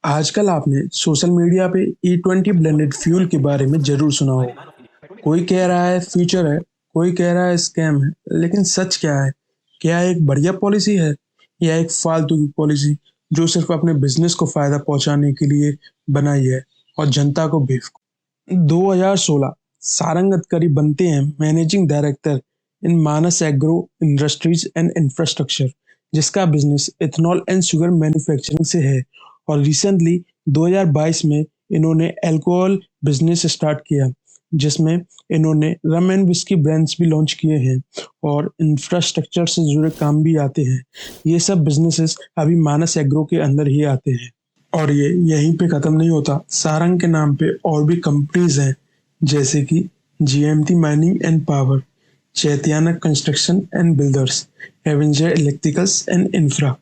आजकल आपने social media पे E20 ब्लेंडेड फ्यूल के बारे में ज़रूर सुना होगा। कोई कह रहा है फ्यूचर है, कोई कह रहा है स्कैम है, लेकिन सच क्या है? क्या एक बढ़िया पॉलिसी है या एक फालतू की पॉलिसी जो सिर्फ अपने बिजनेस को फायदा पहुंचाने के लिए बनाई है और जनता को बेवकूफ? 2016 सारंग गडकरी बनते हैं managing director in Manas agro industries and infrastructure, जिसका business ethanol and sugar manufacturing से है। और रिसेंटली 2022 में इन्होंने अल्कोहल बिजनेस स्टार्ट किया, जिसमें इन्होंने रम एंड विस्की ब्रांड्स भी लॉन्च किए हैं और इंफ्रास्ट्रक्चर से जुड़े काम भी आते हैं। ये सब बिजनेसेस अभी मानस एग्रो के अंदर ही आते हैं। और ये यहीं पे ख़त्म नहीं होता। सारंग के नाम पे और भी कंपनीज हैं, जैसे कि GMT mining and power, Chaitanya construction and builders, avenger electricals and infra,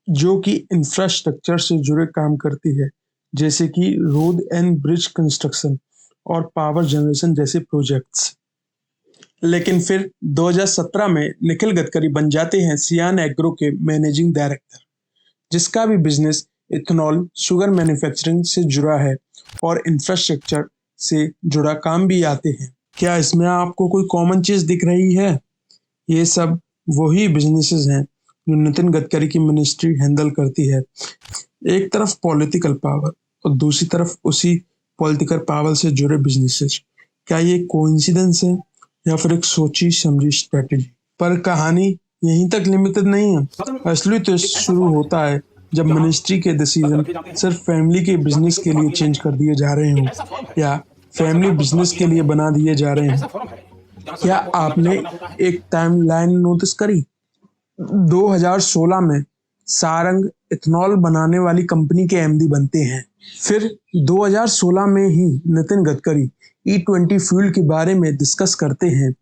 जो कि इंफ्रास्ट्रक्चर से जुड़े काम करती है, जैसे कि रोड एंड ब्रिज कंस्ट्रक्शन और पावर जनरेशन जैसे प्रोजेक्ट्स। लेकिन फिर 2017 में निखिल गडकरी बन जाते हैं सियान एग्रो के मैनेजिंग डायरेक्टर, जिसका भी बिजनेस इथेनॉल शुगर मैन्युफैक्चरिंग से जुड़ा है और इंफ्रास्ट्रक्चर से जुड़ा काम भी आते हैं। क्या इसमें आपको कोई कॉमन चीज दिख रही है? ये सब वही बिजनेसेस हैं जो नितिन गडकरी की मिनिस्ट्री हैंडल करती है। एक तरफ पॉलिटिकल पावर और दूसरी तरफ उसी पॉलिटिकल पावर से जुड़े बिजनेसेस। क्या ये कोइंसिडेंस है या फिर एक सोची समझी स्ट्रेटेजी? पर कहानी यहीं तक लिमिटेड नहीं है। असली ट्विस्ट शुरू होता है जब मिनिस्ट्री के डिसीजन सिर्फ फैमिली के बिजनेस के लिए चेंज कर दिए जा रहे हों या फैमिली बिजनेस के लिए बना दिए जा रहे हों। क्या आपने एक टाइमलाइन नोटिस करी? 2016 में सारंग इथेनॉल बनाने वाली कंपनी के एमडी बनते हैं। फिर 2016 में ही नितिन गडकरी E20 फ्यूल के बारे में डिस्कस करते हैं।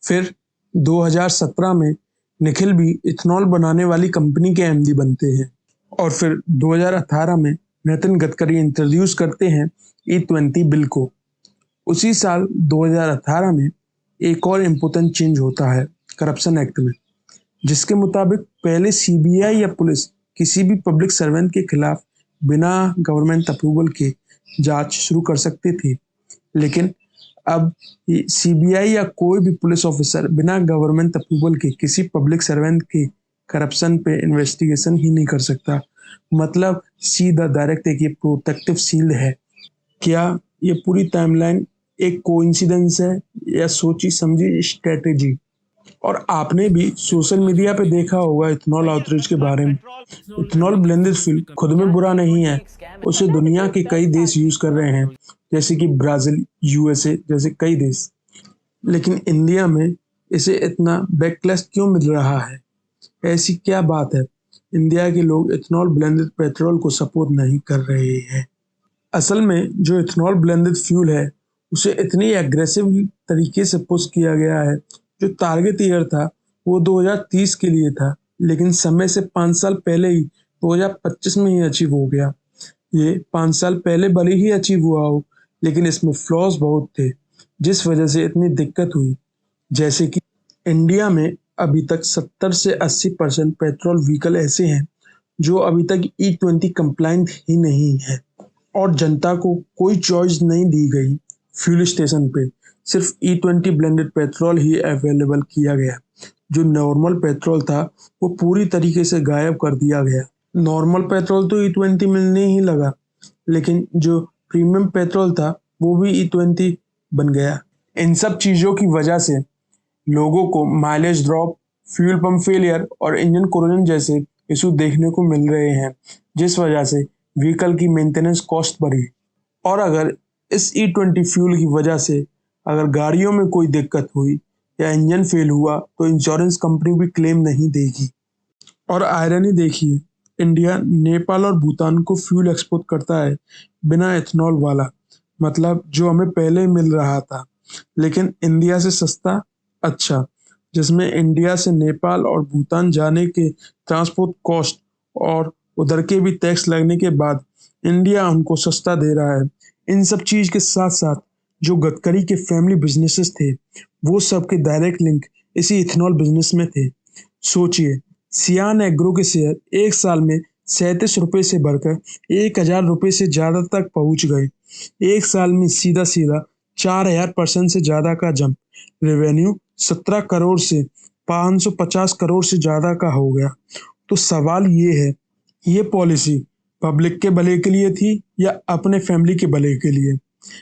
फिर 2017 में निखिल भी इथेनॉल बनाने वाली कंपनी के एमडी बनते हैं। और फिर 2018 में नितिन गडकरी इंट्रोड्यूस करते हैं E20 बिल को। उसी साल 2018 में एक और इम्पोर्टेंट चेंज होता है करप्शन एक्ट में, जिसके मुताबिक पहले सीबीआई या पुलिस किसी भी पब्लिक सर्वेंट के खिलाफ बिना गवर्नमेंट अप्रूवल के जांच शुरू कर सकती थी। लेकिन अब सीबीआई या कोई भी पुलिस ऑफिसर बिना गवर्नमेंट अप्रूवल के किसी पब्लिक सर्वेंट के करप्शन पे इन्वेस्टिगेशन ही नहीं कर सकता। मतलब सीधा डायरेक्ट एक ये प्रोटेक्टिव शील्ड है। क्या ये पूरी टाइमलाइन एक कोइंसिडेंस है या सोची समझी स्ट्रेटेजी? और आपने भी सोशल मीडिया पे देखा होगा इथेनॉल आउटरीच के बारे में। इथेनॉल ब्लेंडेड फ्यूल खुद में बुरा नहीं है, उसे दुनिया के कई देश यूज कर रहे हैं, जैसे कि ब्राजील, यूएसए जैसे कई देश। लेकिन इंडिया में इसे इतना बैकलैश क्यों मिल रहा है? ऐसी क्या बात है? इंडिया के लोग इथेनॉल ब्लेंडेड पेट्रोल को सपोर्ट नहीं कर रहे हैं। असल में जो इथेनॉल ब्लेंडेड फ्यूल है, उसे इतनी एग्रेसिव तरीके से पुश किया गया है। जो टारगेट ईयर था वो 2030 के लिए था, लेकिन समय से 5 साल पहले ही 2025 में ही अचीव हो गया। ये 5 साल पहले भले ही अचीव हुआ हो, लेकिन इसमें फ्लॉज बहुत थे, जिस वजह से इतनी दिक्कत हुई। जैसे कि इंडिया में अभी तक 70 से 80% पेट्रोल व्हीकल ऐसे हैं जो अभी तक E20 कंप्लाइंट ही नहीं है, और जनता को कोई चॉइस नहीं दी गई। फ्यूल स्टेशन पे सिर्फ E20 ब्लेंडेड पेट्रोल ही अवेलेबल किया गया। जो नॉर्मल पेट्रोल था वो पूरी तरीके से गायब कर दिया गया। नॉर्मल पेट्रोल तो E20 मिलने ही लगा, लेकिन जो प्रीमियम पेट्रोल था वो भी E20 बन गया। इन सब चीज़ों की वजह से लोगों को mileage drop, fuel pump failure और इंजन कोरोजन जैसे इशू देखने को मिल रहे हैं, जिस वजह से व्हीकल की मेंटेनेंस कॉस्ट बढ़ी। और अगर इस E20 फ्यूल की वजह से अगर गाड़ियों में कोई दिक्कत हुई या इंजन फेल हुआ तो इंश्योरेंस कंपनी भी क्लेम नहीं देगी। और आयरनी देखिए, इंडिया नेपाल और भूटान को फ्यूल एक्सपोर्ट करता है बिना इथेनॉल वाला, मतलब जो हमें पहले मिल रहा था, लेकिन इंडिया से सस्ता। अच्छा, जिसमें इंडिया से नेपाल और भूटान जाने के ट्रांसपोर्ट कॉस्ट और उधर के भी टैक्स लगने के बाद इंडिया हमको सस्ता दे रहा है। इन सब चीज के साथ साथ जो गडकरी के फैमिली बिजनेसेस थे, वो सब के डायरेक्ट लिंक इसी इथेनॉल बिजनेस में थे। सोचिए, सियान एग्रो के शेयर एक साल में ₹37 से बढ़कर ₹1,000 से ज़्यादा तक पहुंच गए। एक साल में सीधा सीधा 4,000% से ज़्यादा का जंप। रेवेन्यू 17 करोड़ से 550 करोड़ से ज़्यादा का हो गया। तो सवाल ये है, ये पॉलिसी पब्लिक के भले के लिए थी या अपने फैमिली के भले के लिए?